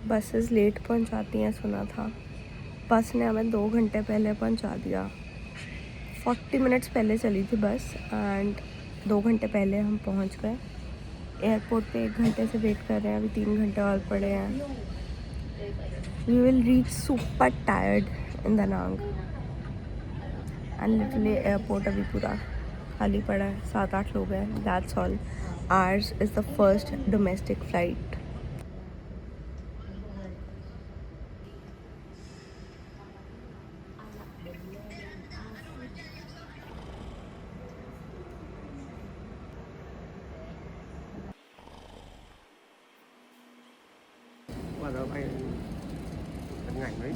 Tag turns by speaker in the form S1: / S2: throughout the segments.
S1: Buses late पहुंचाती हैं सुना था। बस ने हमें 2 घंटे पहले पहुंचा दिया। 40 मिनट्स पहले चली थी बस एंड 2 घंटे पहले हम पहुंच गए। एयरपोर्ट पे 1 घंटे से वेट कर रहे हैं, अभी 3 घंटे और पड़े हैं। We will reach super tired in Danang and literally airport अभी पूरा खाली पड़ा है, 7-8 लोग हैं, that's all. Ours is the first domestic flight.
S2: Qua đó bay ngành đấy.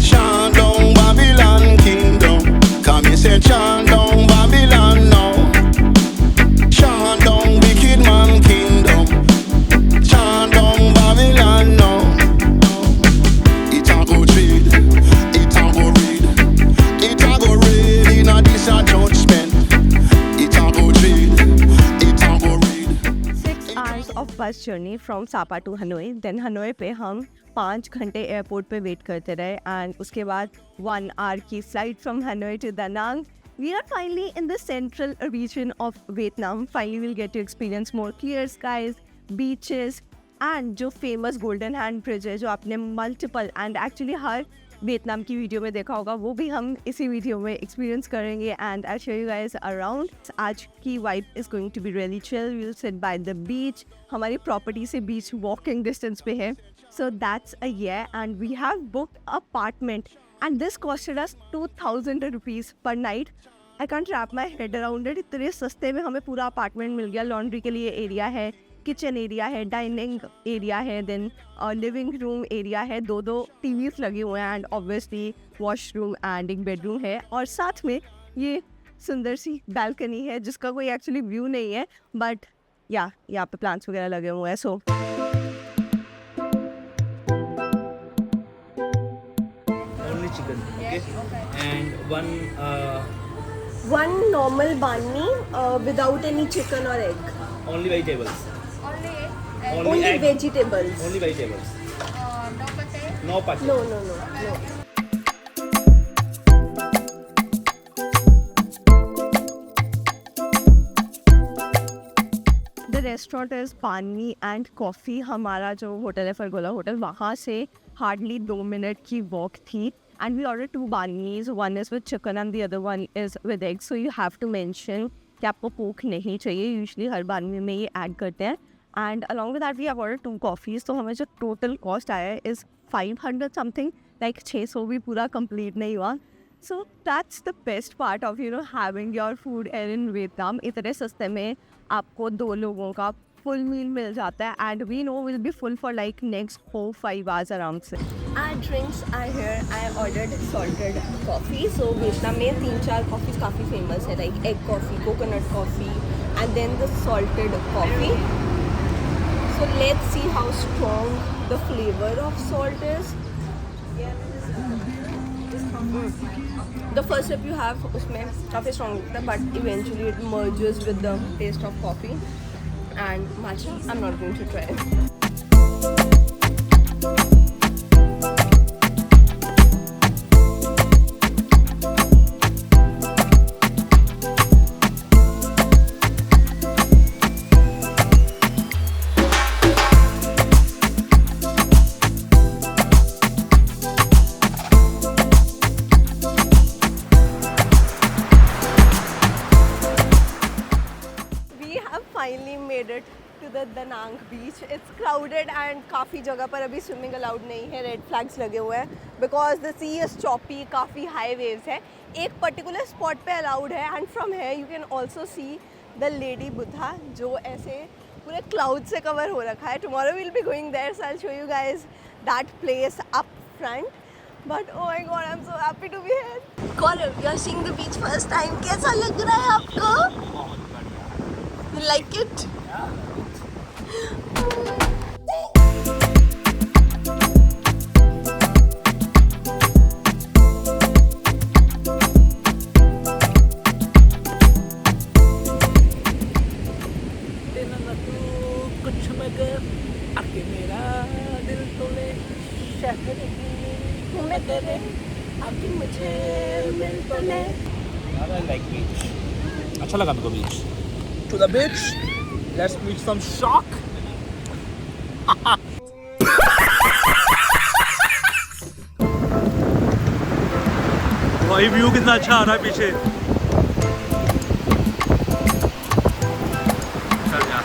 S3: Shandong Babylon Kingdom. Come and say Shandong Babylon now. Shandong Wicked Man Kingdom. Shandong Babylon now. It a go trade, it a go read, it a go read in a this a judgment. It a go trade, it a go read.
S1: 6 hours of bus journey from Sapa to Hanoi. Then Hanoi पे हम 5 घंटे airport पे wait करते रहे and उसके बाद 1 hour की flight from Hanoi to Danang. We are finally in the central region of Vietnam. Finally we'll get to experience more clear skies, beaches and जो famous golden hand bridge है जो आपने multiple and actually her Vietnam की video में देखा होगा, वो भी हम इसी वीडियो में एक्सपीरियंस करेंगे and I show you guys around. आज की vibe is going to be really chill. We will sit by the beach. हमारी प्रॉपर्टी से बीच वॉकिंग डिस्टेंस पे है, so that's a year and we have booked apartment and this costed us 2000 rupees per night. I can't wrap my head around it. इतने सस्ते में हमें पूरा apartment मिल गया. लॉन्ड्री के लिए एरिया है, किचन एरिया है, डाइनिंग एरिया है, देन लिविंग रूम एरिया है, 2 टीवीज लगे हुए हैं एंड ऑब्वियसली वॉशरूम एंड एक बेडरूम है और साथ में ये सुंदर सी बालकनी है जिसका कोई एक्चुअली व्यू नहीं है बट या यहाँ पे प्लांट्स वगैरह लगे हुए हैं. सो
S4: Only chicken, okay? And
S1: one normal banh mi without any chicken or egg.
S4: only vegetables.
S1: Only
S4: egg.
S1: vegetables.
S4: Only vegetables. No pate.
S1: No. The restaurant is पान मी एंड कॉफ़ी. हमारा जो होटल है फरगोला hotel, वहाँ से hardly 2 minute की walk थी and we order 2 banh मीज. One is with chicken and the other one is with egg. So you have to mention कि आपको पोक नहीं चाहिए. यूजुअली हर banh mi में ये ऐड करते हैं and along with that we have order 2 coffees. तो हमें जो टोटल कॉस्ट आया है इज़ 500 समथिंग. लाइक 600 भी पूरा कंप्लीट नहीं हुआ. So that's the best part of having your food in Vietnam. इतने सस्ते में आपको 2 लोगों का फुल मील मिल जाता है and we know will be full for like next 4-5 hours आराम से. Drinks I here I ordered salted coffee. So Vietnam में 3-4 कॉफ़ीज़ काफ़ी फेमस है, like egg coffee, coconut coffee and then the salted coffee. So let's see how strong the flavour of salt is. The first sip you have उसमें काफ़ी strong लगता है but eventually it merges with the taste of coffee and matcha. I'm not going to try. Finally made it to the Danang beach. It's crowded and काफ़ी जगह पर अभी swimming allowed नहीं है. रेड फ्लैग्स लगे हुए हैं because the sea is choppy. काफ़ी हाई वेव्स है. एक पर्टिकुलर स्पॉट पे अलाउड है and from here you can also see the lady Buddha जो ऐसे पूरे क्लाउड से कवर हो रखा है. Tomorrow will be going there, so I will show you guys that place up front. But oh my god, I'm so happy to be here. Gaurav, you are seeing the beach first time. कैसा लग रहा है आपको? You like it?
S4: कुछ मगर आके मेरा दिल तोले शहर में तेरे आके मुझे मिल तोले। I like beach. अच्छा लगा मेरे को beach. To the beach. Let's meet some shark.
S5: भाई व्यू कितना अच्छा आ रहा है पीछे। चल यार।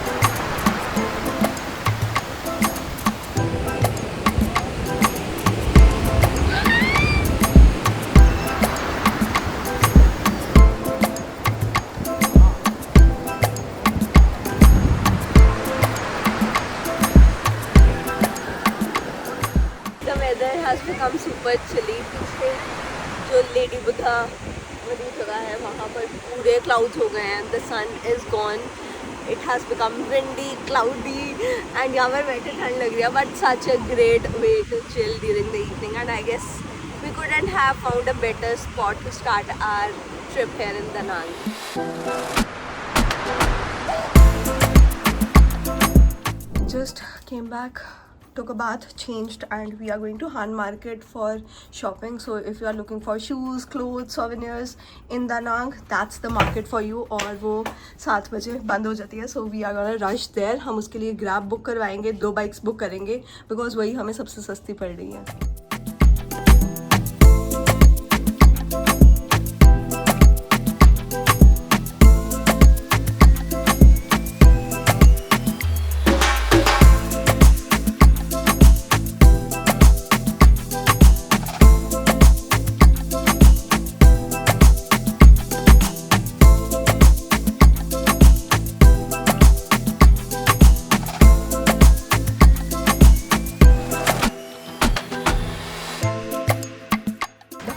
S1: The weather has become super chilly. पीछे जो लेडी बुद्धा वाली जगह है वहाँ पर पूरे क्लाउड्स हो गए हैं. The sun is gone. It has become windy, cloudy, and यहाँ पर बैठे ठंड लग रही है. But such a great way to chill during the evening. And I guess we couldn't have found a better spot to start our trip here in Da Nang. Just came back, took a bath, changed, and we are going to Han Market for shopping. So if you are looking for shoes, clothes, souvenirs in Da Nang, that's the market for you. और वो 7 बजे बंद हो जाती है. So we are gonna rush there. हम उसके लिए ग्रैब बुक करवाएंगे, 2 बाइक्स बुक करेंगे because वही हमें सबसे सस्ती पड़ रही है.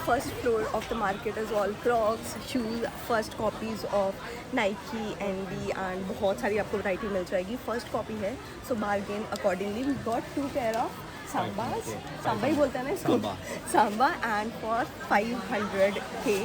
S1: First floor of the market is all Crocs, shoes, first copies of Nike, NB and बहुत सारी आपको वैरायटी मिल जाएगी. First copy है, so bargain accordingly. We got 2 pair of Sambas. Samba ही बोलते हैं ना इसको? Samba, and for 500k.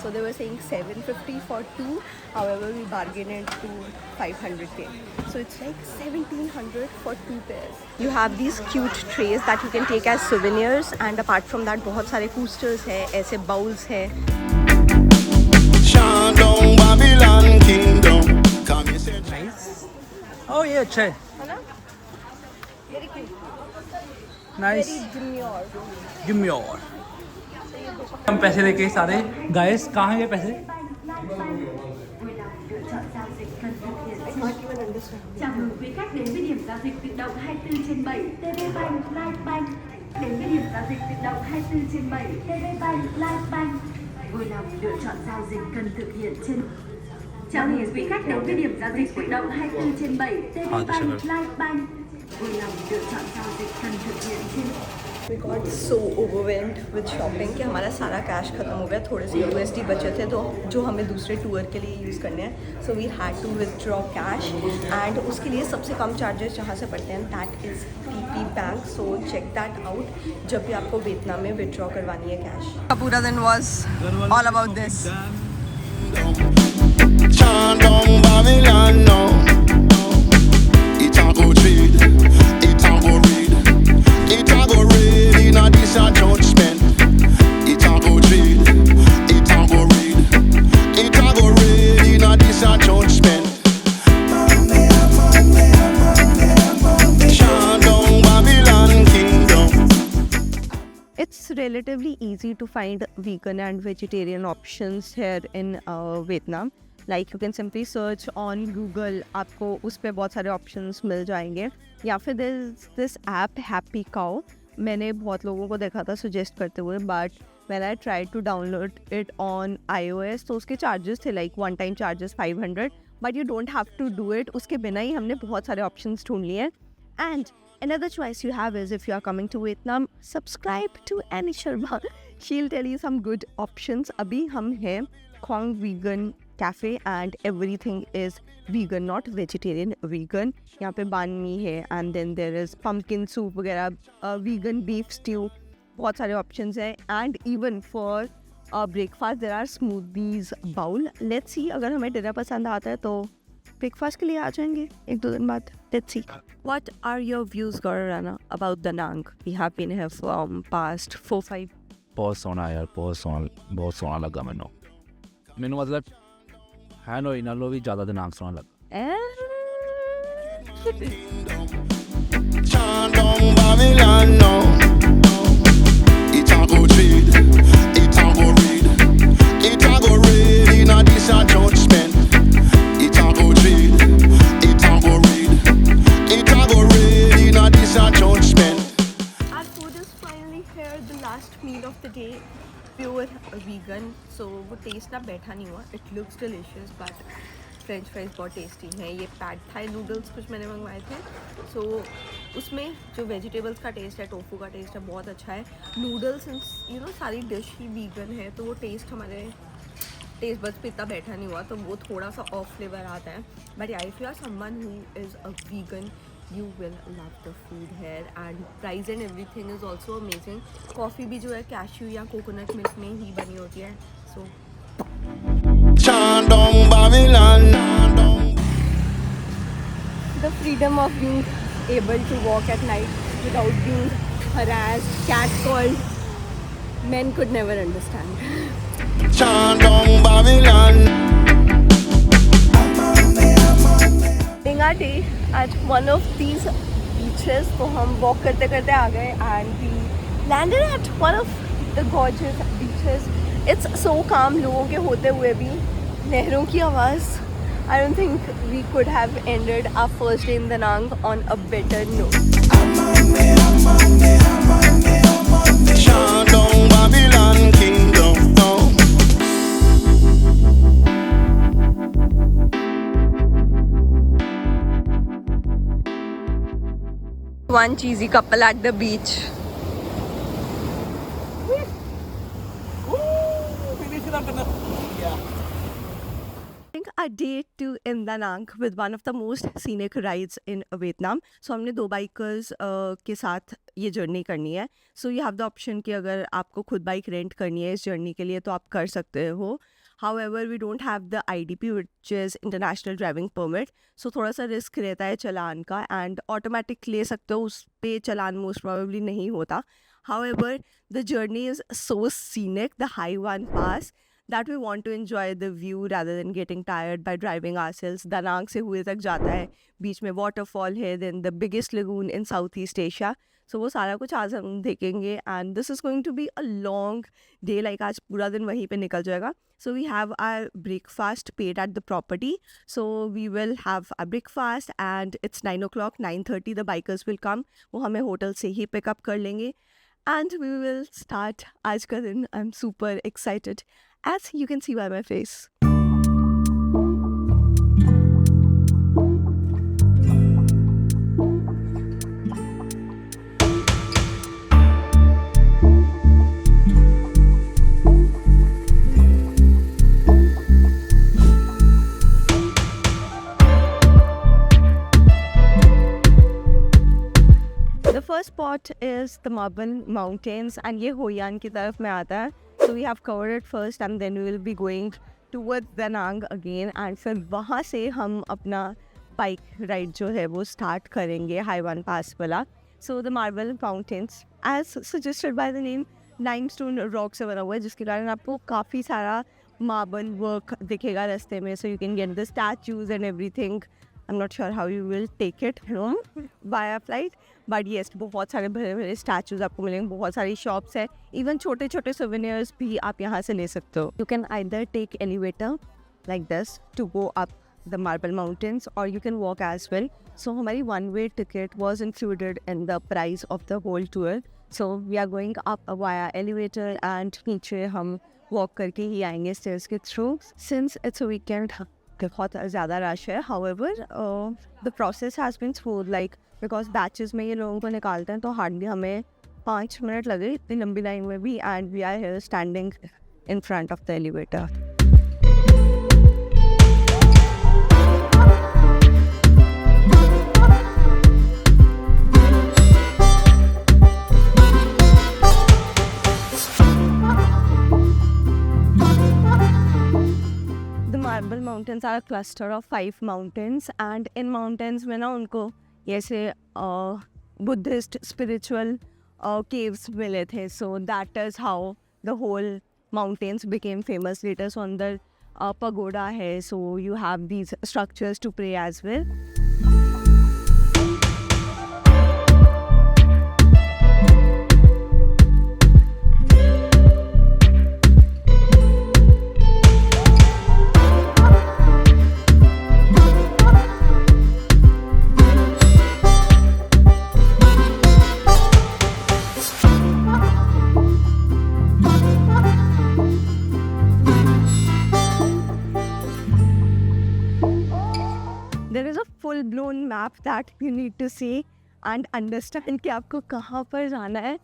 S1: So they were saying 750 for 2. However, we bargained it to 500k. So it's like 1700 for 2 pairs. You have these cute trays that you can take as souvenirs, and apart from that बहुत सारे coasters हैं, ऐसे bowls हैं.
S3: Shandong Babylon Kingdom. Come here, say
S4: Nice. Oh ये अच्छा है.
S1: है ना? Very cute.
S4: Nice.
S1: Very demure.
S4: Give me your. हम पैसे लेके सारे गाइस कहाँ हैं ये पैसे?
S6: Chào mừng quý khách đến với điểm giao dịch tự động 24/7 TP Bank Lightbank. Đến với điểm giao dịch tự động 24/7 TP Bank Lightbank. Vui lòng lựa chọn giao dịch cần thực hiện trên. Chào mừng quý khách đến với điểm giao dịch tự động 24/7 TP Bank Lightbank. Vui lòng lựa chọn giao dịch cần thực hiện trên.
S1: We got so overwhelmed with shopping कि हमारा सारा cash ख़त्म हो गया. थोड़े से USD बचे थे तो जो हमें दूसरे टूर के लिए यूज़ करने हैं. So we had to withdraw cash, and उसके लिए सबसे कम चार्जेस जहाँ से पड़ते हैं that is PP Bank. So check that out जब भी आपको वियतनाम में withdraw करवानी है कैश. पूरा दिन was all about this.
S3: Shandong Babylon, no. It a go trade, it a go read, it a go read in a this a judgment. It a go trade, it a go read, it a go read in a this a judgment. Shandong Babylon Kingdom.
S1: It's relatively easy to find vegan and vegetarian options here in Vietnam. Like you can simply search on Google, आपको उस पर बहुत सारे options मिल जाएंगे. या फिर there's this app Happy Cow. मैंने बहुत लोगों को देखा था suggest करते हुए, but when I tried to download it on iOS तो उसके charges थे like one time charges 500, but you don't have to do it. उसके बिना ही हमने बहुत सारे options ढूंढ लिए. And Another choice you have is if you are coming to Vietnam, subscribe to Annie Sharma. She'll tell you some good options. Abhi hum hai Khong Vegan Cafe and everything is vegan, not vegetarian, vegan. यहाँ पे banh mi है and then there is pumpkin soup वगैरह, vegan beef stew, बहुत सारे options हैं. And even for breakfast there are smoothies bowl. Let's see अगर हमें dinner पसंद आता है तो ब्रेकफास्ट के लिए आ जाएंगे 1-2 दिन बाद. Let's see. What are your views, Gaurana, about Da Nang? We have been here from past 4-5.
S7: ਬਹੁਤ ਸੋਹਣਾ ਯਾਰ, ਬਹੁਤ ਸੋਹਣਾ ਲੱਗਾ ਮੈਨੂੰ ਮਤਲਬ ਹੈਨੋਈ ਨਾਲੋਂ ਵੀ ਜ਼ਿਆਦਾ ਦਿਨਾਂਕ ਸੋਹਣਾ ਲੱਗਾ.
S3: Chandong Babylon, no. It a go trade, it a go read, it a go read in a this a judgment. It a go trade, it a go read, it a go read in a this a judgment.
S1: Our food is finally here, the last meal of the day, pure vegan. So वो test ना बैठा नहीं हुआ. It looks delicious but French fries बहुत tasty हैं. ये pad Thai noodles कुछ मैंने मंगवाए थे. सो उसमें जो वेजिटेबल्स का टेस्ट है, टोफू का टेस्ट है, बहुत अच्छा है. नूडल्स यू नो सारी डिश ही वीगन है तो वो टेस्ट हमारे टेस्ट बस पे इतना बैठा नहीं हुआ तो वो थोड़ा सा ऑफ फ्लेवर आता है. But if you are someone who is a vegan you will love the food here and price and everything is also amazing. Coffee भी जो है cashew या coconut milk में ही बनी होती है. So
S3: Chandong Babylon,
S1: the freedom of being able to walk at night without being harassed, catcalled, men could never understand.
S3: Chandong Babylon.
S1: Our day at one of these beaches, तो हम walk करते करते आ गए and we landed at one of the gorgeous beaches. It's so calm, लोगों के होते हुए भी लहरों की आवाज़. I don't think we could have ended our first day in Da Nang on a better note.
S3: Shandong Babylon Kingdom.
S1: One cheesy couple at the beach. I think our day 2 in Da Nang with one of the most scenic rides in Vietnam. So हमने 2 bikers के साथ ये journey करनी है. सो you have the option कि अगर आपको खुद बाइक रेंट करनी है इस जर्नी के लिए तो आप कर सकते हो. However, we don't have the IDP, which is International Driving Permit. So थोड़ा सा रिस्क रहता है चलान का and automatic ले सकते हो, उस पे चलान most probably नहीं होता. However, the journey is so scenic, the Hai Van Pass, that we want to enjoy the view rather than getting tired by driving ourselves. Da Nang से हुए तक जाता है, बीच में waterfall है, then the biggest lagoon in Southeast Asia. So वो सारा कुछ आज हम देखेंगे and this is going to be a long day, like आज पूरा दिन वहीं पे निकल जाएगा. So we have our breakfast paid at the property. So we will have a breakfast and it's 9 o'clock, 9:30 the bikers will come. वो हमें hotel से ही pick up कर लेंगे and we will start आज का दिन. I'm super excited as you can see by my face. The first spot is the Marble Mountains and ये Hoi An की तरफ में आता है. So we have covered it first and then we will be going towards Da Nang again and फिर वहाँ से हम अपना बाइक राइड जो है वो स्टार्ट करेंगे Hai Van Pass वाला. So the Marble Mountains, as suggested by the name, limestone rock से बना हुआ है जिसके कारण आपको काफ़ी सारा marble work दिखेगा रास्ते में. So you can get the statues and everything. I'm not sure how you will take it home via flight. But yes, बहुत सारे बड़े बड़े स्टैचूज आपको मिलेंगे, बहुत सारी शॉप्स है, इवन छोटे छोटे सोवेनियर्स भी आप यहाँ से ले सकते हो. You can either take elevator like this to go up the marble mountains और you can walk as well. So हमारी 1-way ticket was included in the price of the whole tour. So we are going up via elevator and नीचे हम walk करके ही आएंगे stairs के through. Since it's a weekend बहुत ज़्यादा rush है. However, the process has been smooth, like because batches में ये लोगों को निकालते हैं तो hardly हमें 5 मिनट लगे इतनी लंबी लाइन में भी, and we are here standing in front of the elevator. The Marble Mountains are a cluster of 5 mountains, and in mountains में ना उनको ऐसे Buddhist spiritual caves मिले थे. So that is how the whole mountains became famous. Later on the pagoda है, so you have these structures to pray as well. There is a full-blown map that you need to see and understand कि आपको कहाँ पर जाना है.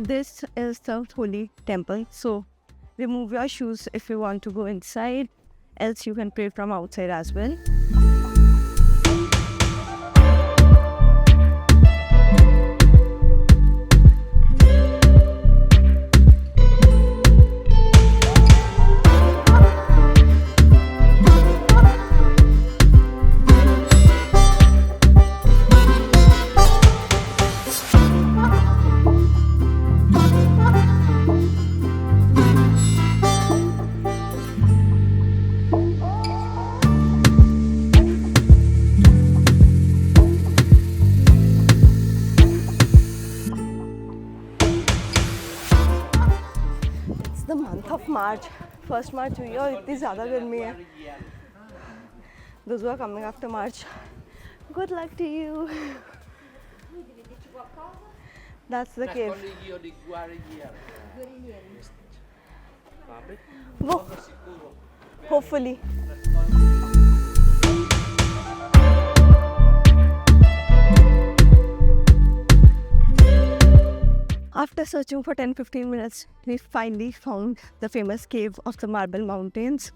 S1: This is the holy temple. So remove your shoes if you want to go inside. Else you can pray from outside as well. The month of March, first March हुई है और इतनी ज़्यादा गर्मी है. Those who are coming after March, good luck to you. That's the cave. वो, hopefully. After searching for 10-15 minutes, we finally found the famous cave of the Marble Mountains.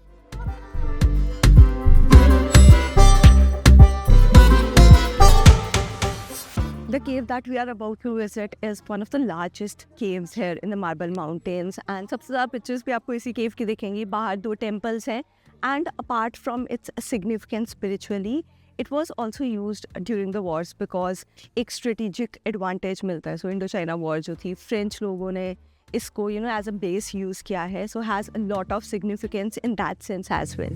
S1: The cave that we are about to visit is one of the largest caves here in the Marble Mountains, and सबसे ज़्यादा pictures भी आपको इसी cave की दिखेंगी. बाहर 2 temples हैं, and apart from its significance spiritually, it was also used during the wars because एक strategic advantage मिलता है. So Indo-China war जो थी, French लोगों ने इसको as a base use किया है, so has a lot of significance in that sense as well.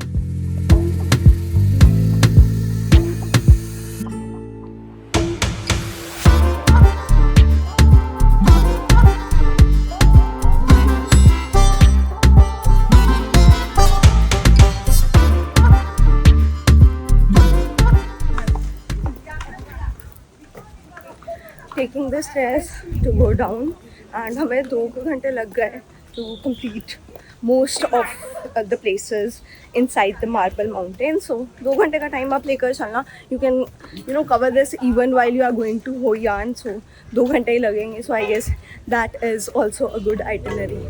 S1: Taking the stairs to go down, and हमें 2 घंटे लग गए to complete most of the places inside the Marble Mountain. So 2 घंटे का time आप लेकर चलना. You can cover this even while you are going to Hoi An. So 2 घंटे ही लगेंगे. So I guess that is also a good itinerary.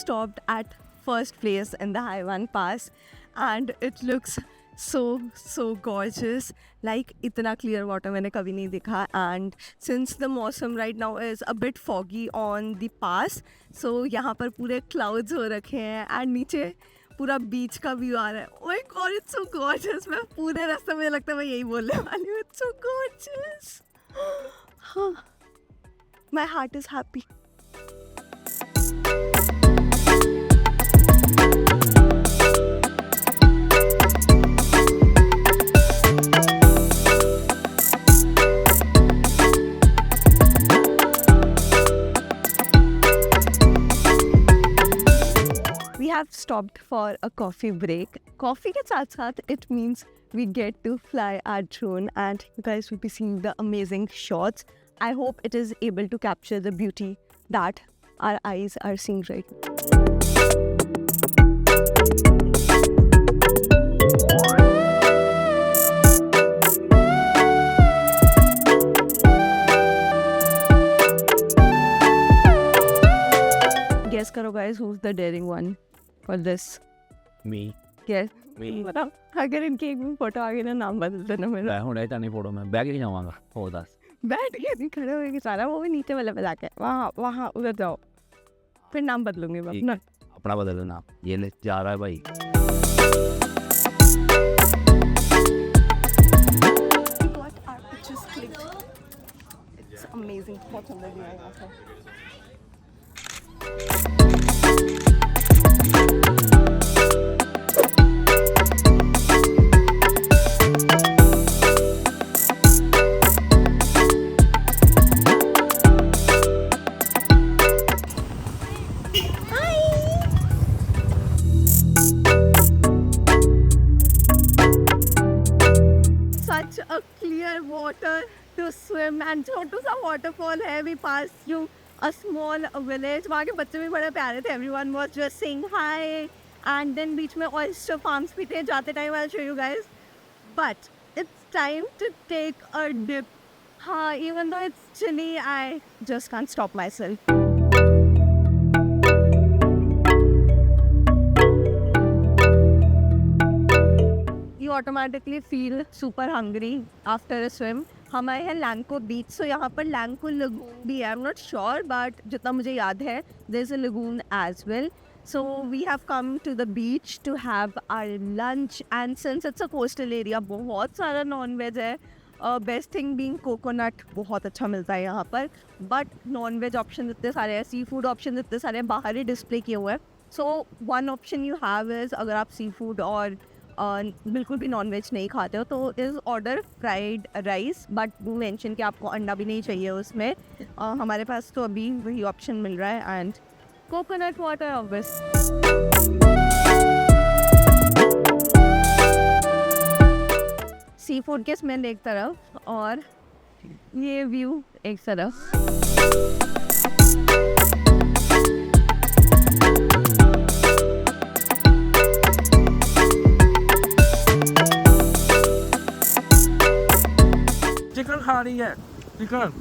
S1: Stopped at first place in the Haiwan Pass, and it looks so gorgeous. Like इतना clear water मैंने कभी नहीं देखा. And since the मौसम right now is a bit foggy on the pass, so यहाँ पर पूरे clouds हो रखे हैं and नीचे पूरा बीच का व्यू आ रहा है. Oh my god, it's so gorgeous. मैं पूरे रास्ते में लगता है मैं यही बोलने वाली हूँ. It's so gorgeous. My heart is happy. We have stopped for a coffee break. Coffee के साथ साथ it means we get to fly our drone and you guys will be seeing the amazing shots. I hope it is able to capture the beauty that our eyes are seeing right now. Guess करो guys, who's the daring one for this?
S7: Me
S1: Guess.
S7: मी
S1: बताओ, अगर इनकी एक भी photo आ गई ना, नाम बदल देना मेरा.
S7: ਲੈ ਹੁਣ ਇਹ ਤਾਂ ਨਹੀਂ ਫੋਟੋ ਮੈਂ ਬਹਿ ਕੇ ਜਾਵਾਂਗਾ ਹੋਰ ਦੱਸ
S1: बैठ के नहीं खड़े होएंगे सारा, वो भी नीचे वाले पे जाके वहाँ उधर जाओ, फिर नाम बदलूंगी मैं अपना.
S7: अपना बदल दो नाम ये ले जा रहा है भाई
S1: What our pictures clicked. It's amazing. बहुत सुंदर दिया है यहाँ से. Such a clear water to swim and छोटू सा waterfall है. We passed through a small village. वहाँ के बच्चे भी बड़े प्यारे थे. Everyone was just saying hi. And then बीच में oyster farms भी थे. जाते time I'll show you guys. But it's time to take a dip. हाँ, even though it's chilly, I just can't stop myself. You automatically feel super hungry after a swim. हमारे यहाँ लैंको बीच, सो यहाँ पर Lanco lagoon भी है. I am not sure but जितना मुझे याद है there is a lagoon as well. So we have come to the beach to have our lunch and since it's a coastal area बहुत सारा नॉन वेज है. Best thing being coconut बहुत अच्छा मिलता है यहाँ पर. बट नॉन वेज ऑप्शन इतने सारे हैं, सी फूड ऑप्शन इतने सारे हैं, बाहर ही डिस्प्ले किए हुए हैं. So one option you have is, अगर आप सी फूड और बिल्कुल भी नॉन वेज नहीं खाते हो तो is order fried rice. But mention कि आपको अंडा भी नहीं चाहिए उसमें. हमारे पास तो अभी वही ऑप्शन मिल रहा है and coconut water obvious. Seafood के स्मेल एक तरफ और ये व्यू एक तरफ.
S5: चिकन खा रही है चिकन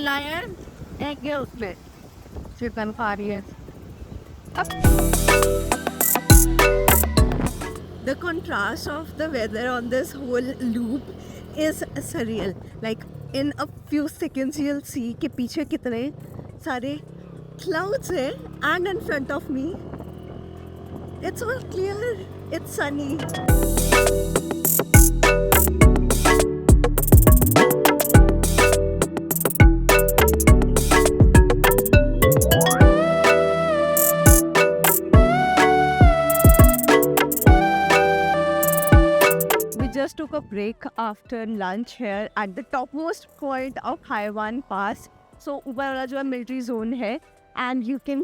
S1: लायन एक है उसमें चिकन खा रही है. The contrast of the weather on this whole loop is surreal. Like in a few seconds you'll see कि पीछे कितने सारे clouds हैं and in front of me it's all clear, it's sunny. Just took a break after lunch here at the topmost point of Haiwan Pass. So ऊपर वाला जो है military zone है and you can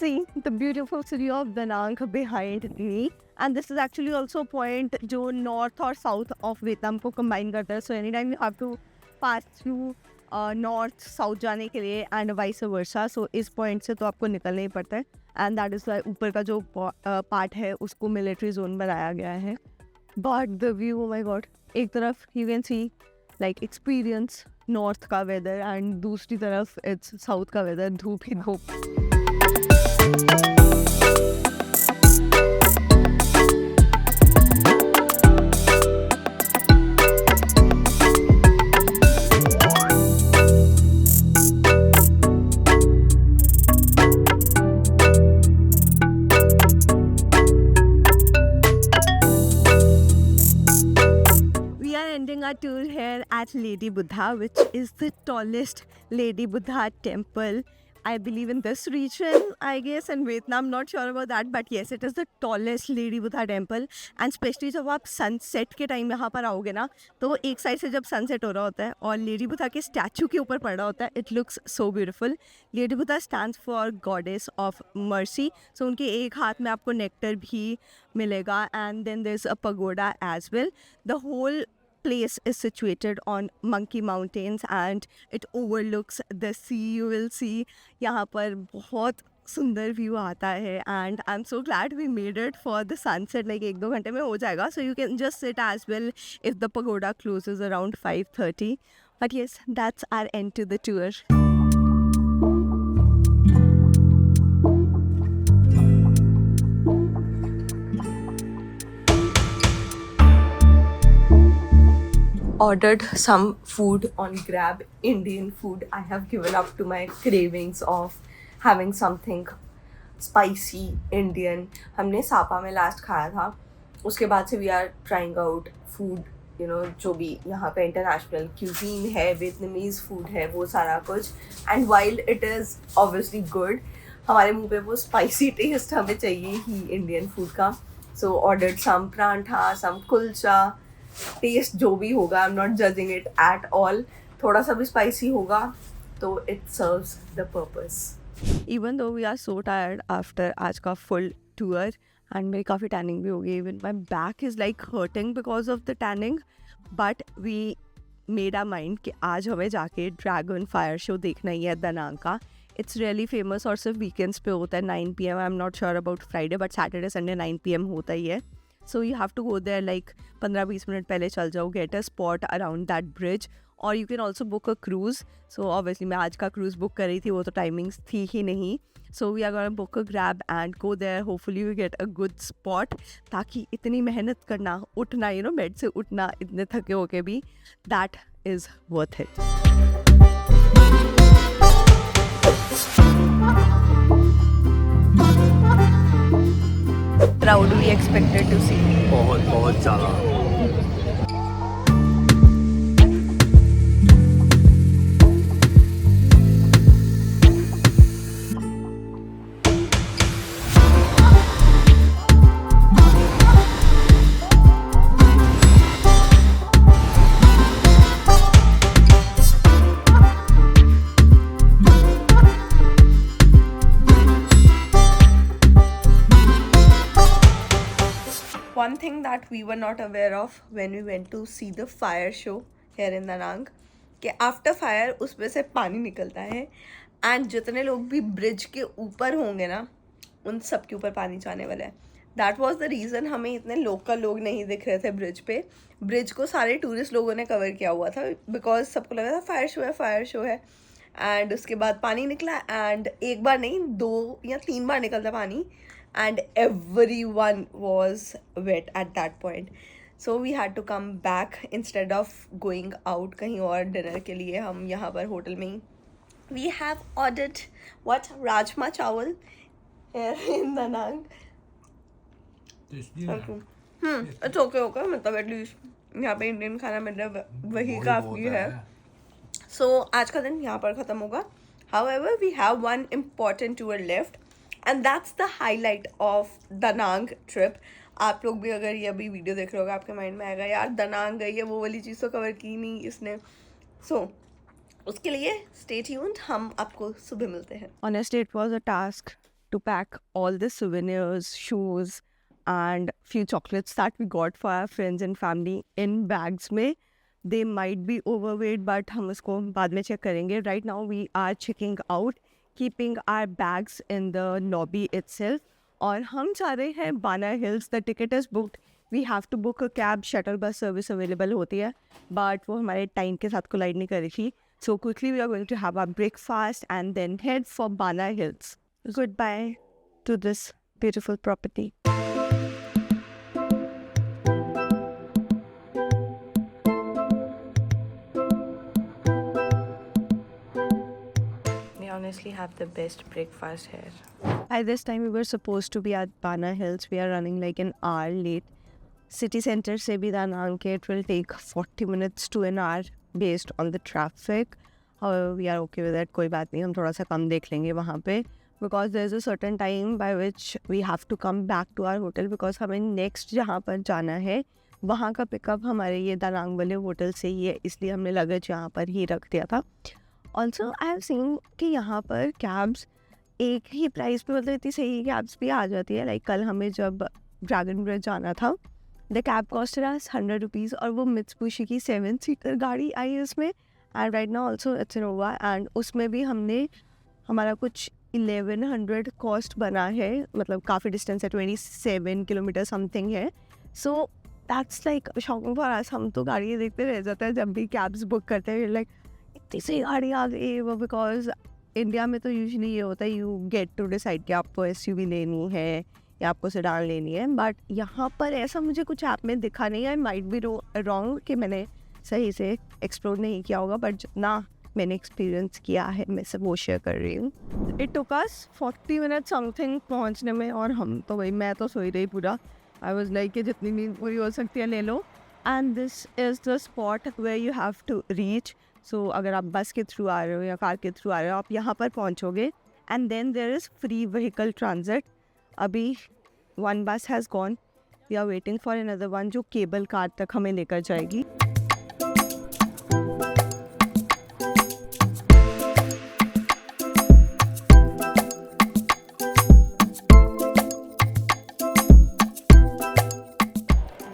S1: see the beautiful city of Da Nang behind me. And this is actually also a point जो north और south of Vietnam को combine करता है. So anytime you have to pass through north south जाने के लिए and vice versa. So इस point से तो आपको निकलना ही पड़ता है. And that is why ऊपर का जो part है उसको military zone बनाया गया है. But the view, oh my god, एक तरफ you can see like experience north का weather and दूसरी तरफ it's south का weather, धूप ही धूप. at Lady Buddha, which is the tallest Lady Buddha temple, I believe, in this region, I guess, in Vietnam. Not sure about that, but yes, it is the tallest Lady Buddha temple. And especially जब आप sunset के time यहाँ पर आओगे ना, तो एक side से जब sunset हो रहा होता है और लेडी बुद्धा के स्टैचू के ऊपर पड़ रहा होता है, it looks so beautiful. Lady Buddha stands for goddess of mercy. So उनके एक हाथ में आपको नेक्टर भी मिलेगा, and then there's a pagoda as well. The whole place is situated on Monkey Mountains and it overlooks the sea. You will see यहाँ पर बहुत सुंदर व्यू आता है, and I'm so glad we made it for the sunset. Like 1-2 घंटे में हो जाएगा, so you can just sit as well if the pagoda closes around 5:30. But yes, that's our end to the tour. Ordered some food on Grab, Indian food. I have given up to my cravings of having something spicy Indian. हमने सापा में last खाया था, उसके बाद से we are trying out food, you know, जो भी यहाँ पे international cuisine है, Vietnamese food है, वो सारा कुछ. And while it is obviously good, हमारे मुंह पे वो spicy taste हमें चाहिए ही Indian food का. So ordered some prantha, some kulcha. Taste जो भी होगा, I am not judging it at all, थोड़ा सा भी स्पाइसी होगा तो it serves the purpose. Even though we are so tired after आज का फुल टूर एंड मेरी काफ़ी टैनिंग भी हो गई. Even my back is like hurting because of the tanning, but we made our mind कि आज हमें जाके ड्रैगन फायर शो देखना ही है दनांग का. इट्स रियली फेमस और सिर्फ वीकेंड्स पे होता है 9 PM. I am not sure about Friday, but Saturday Sunday 9 PM होता ही है. So you have to go there like 15-20 minute पहले चल जाओ, get a spot around that bridge, or you can also book a cruise. So obviously मैं आज का cruise book कर रही थी, वो तो timings थी ही नहीं. So we are gonna book a Grab and go there. Hopefully we get a good spot, ताकि इतनी मेहनत करना, उठना, you know, बेड से उठना इतने थके होके भी, that is worth it. Crowd we expected to see.
S5: बहुत ज़्यादा.
S1: One thing that we were not aware of when we went to see the fire show here in Da Nang, कि after fire उसमें से पानी निकलता है, and जितने लोग भी ब्रिज के ऊपर होंगे ना, उन सब के ऊपर पानी जाने वाला है. That was the reason हमें इतने लोकल लोग नहीं दिख रहे थे ब्रिज पे. ब्रिज को सारे टूरिस्ट लोगों ने कवर किया हुआ था, बिकॉज सबको लगा था फायर शो है. एंड उसके बाद पानी निकला, एंड एक बार नहीं 2 या 3 बार निकलता पानी, and everyone was wet at that point. So we had to come back instead of going out कहीं और dinner के लिए. हम यहाँ पर होटल में ही we have ordered what, rajma chawal here in Da Nang. It's okay, मतलब at least यहाँ पे इंडियन खाना मिल रहा है, वही काफ़ी है. So आज का दिन यहाँ पर ख़त्म होगा. However, we have one important tour left, and that's the highlight of Da Nang trip. आप लोग भी अगर ये अभी वीडियो देख रहे होगा, आपके माइंड में आएगा यार Da Nang गई है, वो वाली चीज़ तो कवर की नहीं इसने. So उसके लिए stay tuned, हम आपको सुबह मिलते हैं. Honestly, it was a task to pack all the souvenirs, shoes and few chocolates that we got for our friends and family in bags में. They might be overweight, but हम उसको बाद में check करेंगे. Right now we are checking out, keeping our bags in the lobby itself. और हम जा रहे हैं Ba Na hills. The ticket is booked. We have to book a cab. Shuttle bus service available होती है, बट वो हमारे टाइम के साथ कोलाइड नहीं करी थी. So quickly we are going to have our breakfast and then head for Ba Na Hills. Good bye to this beautiful property. Honestly have the best breakfast here. By this time we were supposed to be at Bana Hills. We are running like an hour late. City center से भी Da Nang के it will take 40 minutes to an hour based on the traffic we are okay with that, कोई बात नहीं, हम थोड़ा सा कम देख लेंगे वहाँ पे, because there is a certain time by which we have to come back to our hotel, because हमें नेक्स्ट जहाँ पर जाना है वहाँ का पिकअप हमारे ये दानांग वाले होटल से ही है, इसलिए हमने लगेज यहाँ पर ही रख दिया था। ऑल्सो आई हैव सीन कि यहाँ पर कैब्स एक ही प्राइस पे, मतलब इतनी सही कैब्स भी आ जाती है। लाइक कल हमें जब ड्रैगन ब्रिज जाना था, the cab cost us 100 rupees, और वो मित्सुबिशी की 7 सीटर गाड़ी आई है उसमें, and right now also it's Innova, and उसमें भी हमने हमारा कुछ 1100 कॉस्ट बना है, मतलब काफ़ी डिस्टेंस है, 27 किलोमीटर समथिंग है। So that's like shocking for us. हम तो गाड़ी देखते रह जाते हैं जब भी कैब्स बुक करते हैं, लाइक इतनी सी गाड़ी आ गई वो, बिकॉज इंडिया में तो यूजुअली ये होता है यू गेट टू डिसाइड कि आपको एसयूवी लेनी है या आपको सेडान लेनी है, बट यहाँ पर ऐसा मुझे कुछ ऐप में दिखा नहीं है। आई माइट बी रॉन्ग कि मैंने सही से एक्सप्लोर नहीं किया होगा, बट जितना मैंने एक्सपीरियंस किया है मैं सब वो शेयर कर रही हूँ। It took us 40 minute something पहुँचने में, और हम तो भाई मैं तो सोई रही पूरा। आई वॉज लाइक कि जितनी नींद पूरी हो सकती है ले लो, and this is the spot where you have to reach. So अगर आप बस के थ्रू आ रहे हो या कार के थ्रू आ रहे हो, आप यहाँ पर पहुँचोगे, and then there is free vehicle transit. अभी one bus has gone, we are waiting for another one जो केबल कार तक हमें लेकर जाएगी।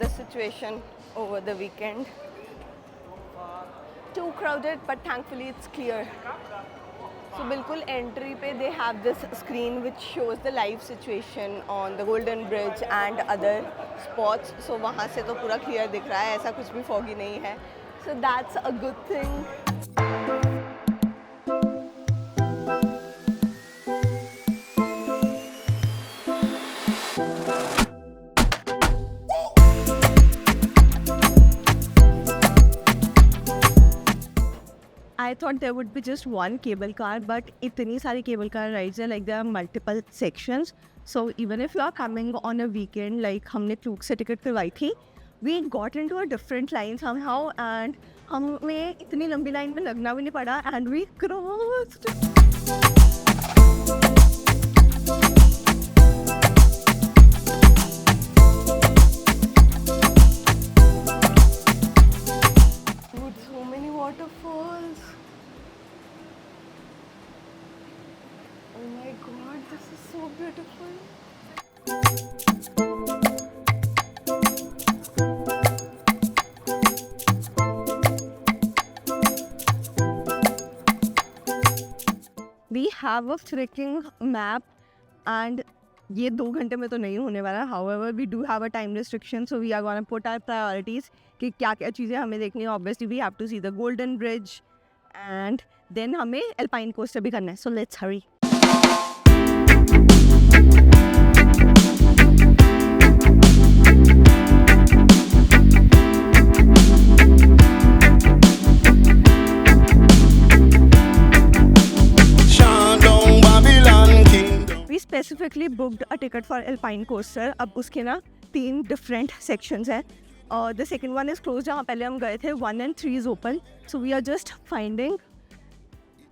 S1: The situation over the weekend, too crowded, but thankfully it's clear. So बिल्कुल entry पे they have this screen which shows the live situation on the Golden Bridge and other spots. So वहाँ से तो पूरा clear दिख रहा है, ऐसा कुछ भी foggy नहीं है. So that's a good thing. I thought there would be just one cable car, but इतनी सारी cable car rides हैं, like there are multiple sections. So even if you are coming on a weekend, like हमने Klook से ticket करवाई थी, we got into a different line somehow, and हमें इतनी लंबी लाइन में लगना भी नहीं पड़ा, and we crossed. Dude, so many waterfalls. Oh my god, this is so beautiful. We have a freaking map, and ये 2 घंटे में तो नहीं होने वाला. However, we do have a time restriction, so we are gonna put our priorities कि क्या क्या चीज़ें हमें देखनी है. Obviously, we have to see the Golden Bridge, and then हमें Alpine Coaster भी करना है. So let's hurry.
S3: Shandong Babylon Kingdom.
S1: We specifically booked a ticket for Alpine Coaster. अब उसके ना 3 different sections हैं. The second one is closed, जहाँ पहले हम गए थे. 1 and 3 is open. So we are just finding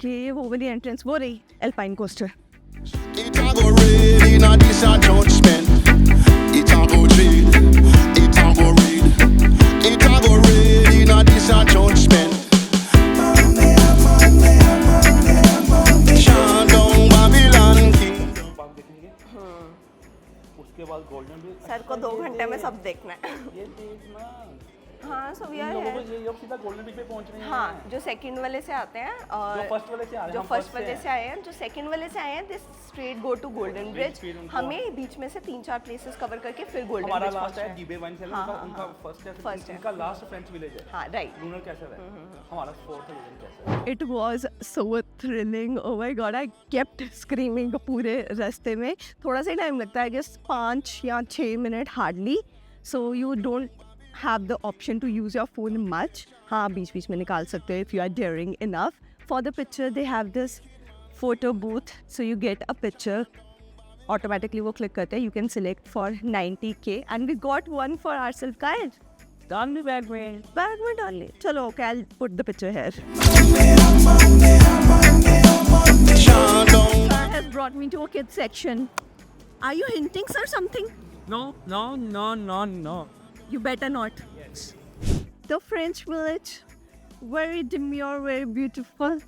S1: कि वो वाली entrance वो रही Alpine Coaster.
S3: It a go read in a this a judgment. It a go read. It a go read. It a go read in a this a judgment. Shandong Babylon Kingdom.
S5: Park देखेंगे उसके बाद golden bridge
S1: sir को 2 घंटे में सब देखना है.
S5: ये देखना
S1: हाँ, so we
S5: इन
S1: are
S5: लोगों को
S1: here.
S5: ये लोग सीधा गोल्डन ब्रिज पे पहुंच रहे हैं
S1: हाँ, जो सेकंड वाले से आते हैं और
S5: जो फर्स्ट वाले से आ रहे हैं
S1: जो
S5: हम
S1: फर्स्ट
S5: first
S1: वाले
S5: हैं।
S1: से आए हैं, जो सेकंड वाले से आए हैं, this straight go to Golden Bridge.
S5: फिर उनको-
S1: हमें बीच में से 3-4 प्लेसेस कवर करके फिर गोल्डन
S5: हमारा
S1: ब्रिज
S5: लास्ट है
S1: पहुंचना
S5: जीबे वाइन सेलर
S1: हाँ,
S5: का
S1: हाँ,
S5: उनका
S1: हाँ।
S5: फर्स्ट है
S1: First है।
S5: उनका लास्ट फ्रेंच विलेज है
S1: हाँ, राइट.
S5: लूनर कैसल है हमारा फोर्थ विलेज कैसल है
S1: It was so thrilling. Oh my god, I kept screaming पूरे रास्ते में. थोड़ा सा ही टाइम लगता है, I guess 5 या 6 minute hardly. So you don't have the option to use your phone much. हाँ, बीच बीच में निकाल सकते हो if you are daring enough. For the picture, they have this photo booth. So you get a picture. Automatically वो click करते हैं. You can select for 90K, and we got one for ourselves, guys.
S4: डाल ली bag में.
S1: Bag में डाल ले. चलो okay, I'll put the picture here.
S3: Shandong.
S1: Sir has brought me to a kids section. Are you hinting, sir, something?
S4: No, no, no, no, no.
S1: You better not.
S4: Yes.
S1: The French village, very demure, very beautiful.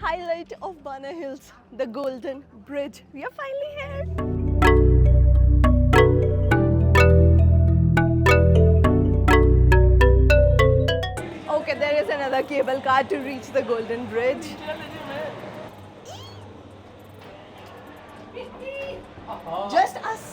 S1: Highlight of Bana Hills, the Golden Bridge. We are finally here. Okay, there is another cable car to reach the Golden Bridge. Just us.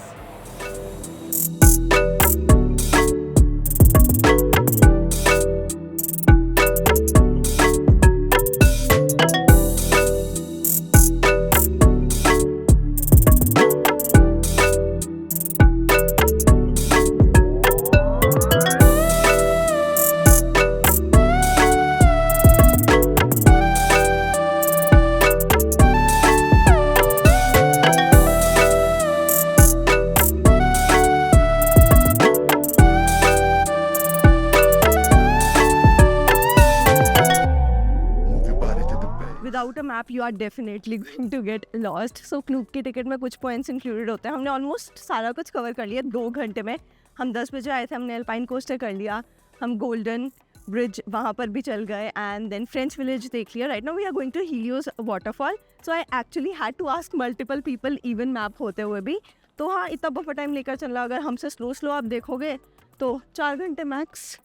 S1: Without a map, you are definitely going to get lost. So Knoop की ticket में कुछ points included होते हैं. हमने almost सारा कुछ cover कर लिया 2 घंटे में. हम 10 बजे आए थे, हमने अल्पाइन कोस्टर कर लिया, हम गोल्डन ब्रिज वहाँ पर भी चल गए एंड देन फ्रेंच विलेज देख लिया. Right now we are going to Helios waterfall. So I actually had to ask multiple people even map होते हुए भी. तो हाँ, इतना बफर टाइम लेकर चल रहा. अगर हमसे स्लो आप देखोगे तो 4 घंटे max.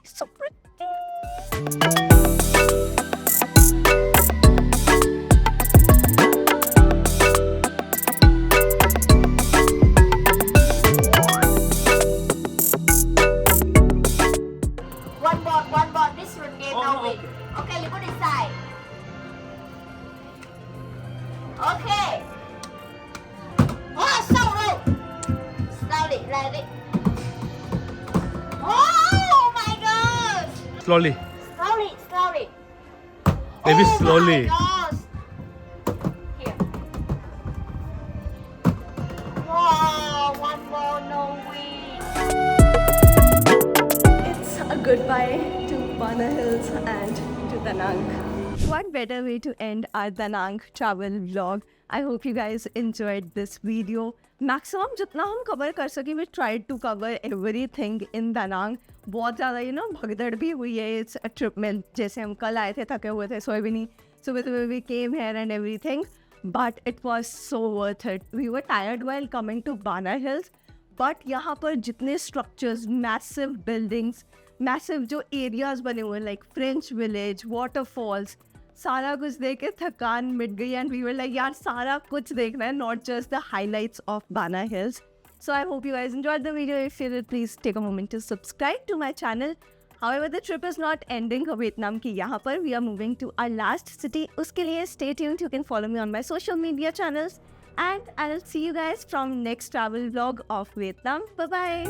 S1: So pretty.
S8: One board. This one game now win. Okay, you put it side. Okay. Oh, slowly. Oh my gosh.
S5: Slowly.
S8: Slowly.
S5: Maybe
S8: Oh
S5: slowly.
S8: my gosh. Here. Wow, one more, no win.
S1: It's a goodbye to Bana Hills and to Danang. What better way to end our Danang travel vlog? I hope you guys enjoyed this video. Maximum जितना हम cover कर सके, we tried to cover everything in Danang. बहुत ज़्यादा भगदड़ भी हुई है इस ट्रिप में. जैसे हम कल आए थे, थके हुए थे, सोए भी नहीं. सुबह we came here and everything, but it was so worth it. We were tired while coming to Bana Hills, but यहाँ पर जितने structures, massive buildings, massive जो areas बने हुए हैं like French village, waterfalls, सारा कुछ देख के थकान मिट गई and we were like यार सारा कुछ देखना है, not just the highlights of Bana Hills. So I hope you guys enjoyed the video. If you did, please take a moment to subscribe to my channel. However, the trip is not ending Vietnam की यहाँ पर. We are moving to our last city. उसके लिए stay tuned. You can follow me on my social media channels. And I'll see you guys from next travel vlog of Vietnam. Bye-bye.